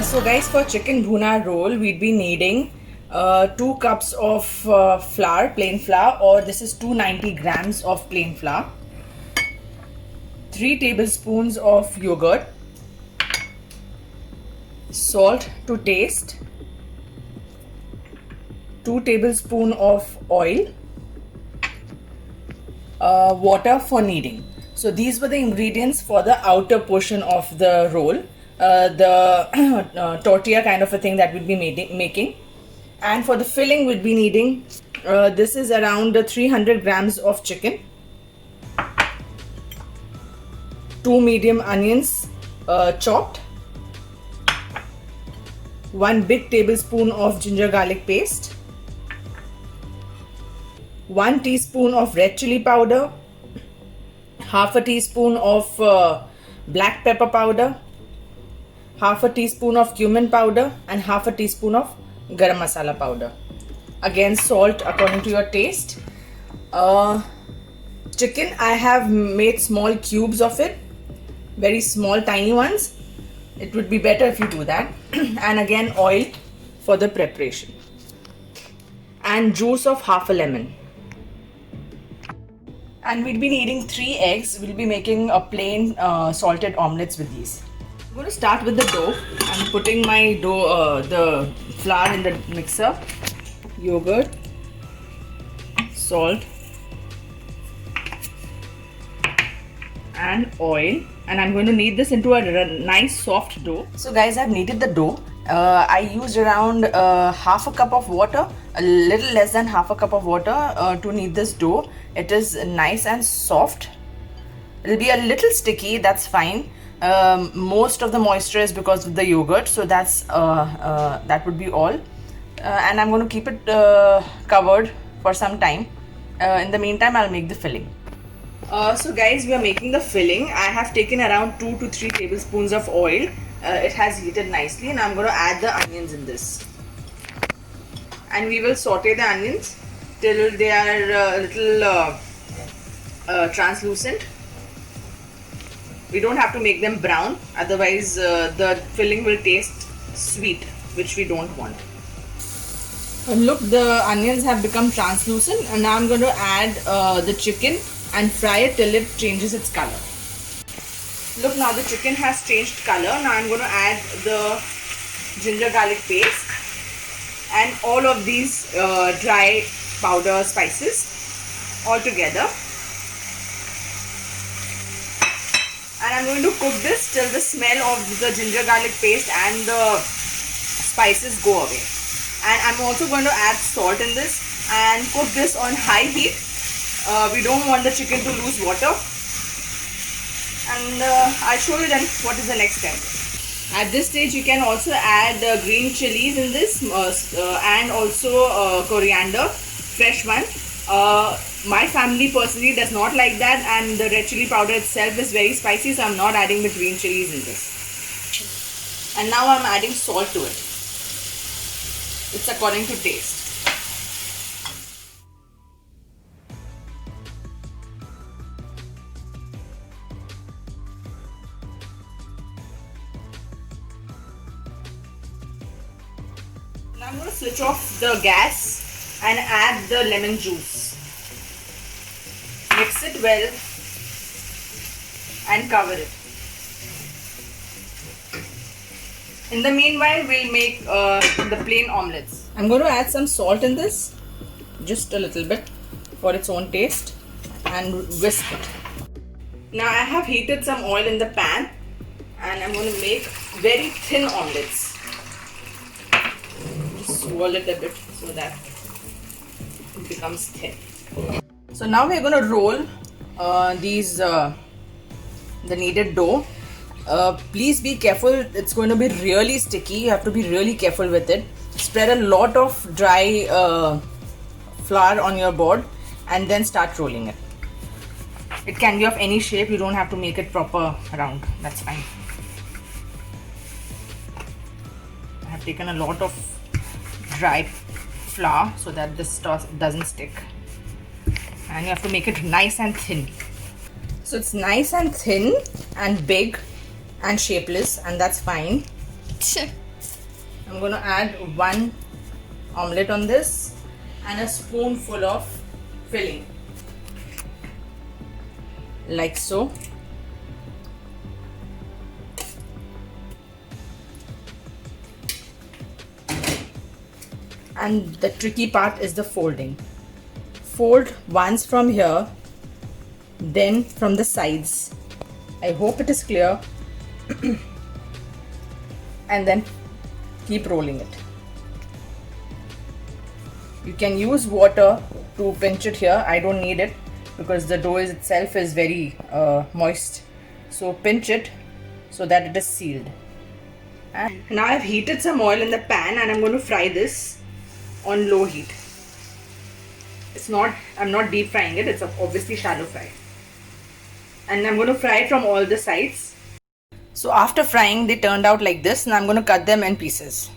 So guys, for chicken bhuna roll, we'd be needing 2 cups of flour, plain flour, or this is 290 grams of plain flour, 3 tablespoons of yogurt, salt to taste, 2 tablespoons of oil, water for kneading. So these were the ingredients for the outer portion of the roll, the tortilla kind of a thing that we'll be making. And for the filling, we'll be needing this is around 300 grams of chicken, 2 medium onions chopped, 1 big tablespoon of ginger garlic paste, 1 teaspoon of red chili powder, half a teaspoon of black pepper powder, half a teaspoon of cumin powder, and half a teaspoon of garam masala powder. Again, salt according to your taste. Chicken, I have made small cubes of it, very small tiny ones. It would be better if you do that. And again, oil for the preparation, and juice of half a lemon. And we'll be needing 3 eggs. We'll be making a plain salted omelets with these. I'm going to start with the dough. I'm putting my dough, the flour in the mixer, yogurt, salt, and oil. And I'm going to knead this into a nice soft dough. So guys, I've kneaded the dough. I used around half a cup of water, a little less than half a cup of water to knead this dough. It is nice and soft. It'll be a little sticky, that's fine. Most of the moisture is because of the yogurt, so that would be all. And I'm going to keep it covered for some time. In the meantime, I'll make the filling. So guys, we are making the filling. I have taken around 2 to 3 tablespoons of oil. It has heated nicely, and I'm going to add the onions in this. And we will saute the onions till they are a little translucent. We don't have to make them brown, otherwise the filling will taste sweet, which we don't want. Look, the onions have become translucent, and now I'm going to add the chicken and fry it till it changes its color. Look, now the chicken has changed color. Now I'm going to add the ginger garlic paste and all of these dry powder spices all together. And I'm going to cook this till the smell of the ginger garlic paste and the spices go away. And I'm also going to add salt in this and cook this on high heat. We don't want the chicken to lose water. And I'll show you then what is the next step. At this stage, you can also add green chilies in this and also coriander, fresh one. My family personally does not like that, and the red chili powder itself is very spicy, so I'm not adding the green chilies in this. And now I'm adding salt to it. It's according to taste. Now I'm going to switch off the gas and add the lemon juice. Mix it well and cover it. In the meanwhile, we'll make the plain omelets. I'm going to add some salt in this, just a little bit for its own taste, and whisk it. Now I have heated some oil in the pan, and I'm going to make very thin omelets. Just swirl it a bit so that it becomes thin. So now we're going to roll the kneaded dough. Please be careful, it's going to be really sticky. You have to be really careful with it. Spread a lot of dry flour on your board and then start rolling it. It can be of any shape, you don't have to make it proper round, that's fine. I have taken a lot of dry flour so that this doesn't stick. And you have to make it nice and thin. So it's nice and thin and big and shapeless, and that's fine. I'm going to add 1 omelette on this and a spoonful of filling, like so. And the tricky part is the folding. Fold once from here, then from the sides. I hope it is clear. And then keep rolling it. You can use water to pinch it here. I don't need it because the dough itself is very moist. So pinch it so that it is sealed. And now I've heated some oil in the pan and I'm going to fry this on low heat. I'm not deep frying it, it's obviously shallow fry. And I'm going to fry it from all the sides. So after frying, they turned out like this, and I'm going to cut them in pieces.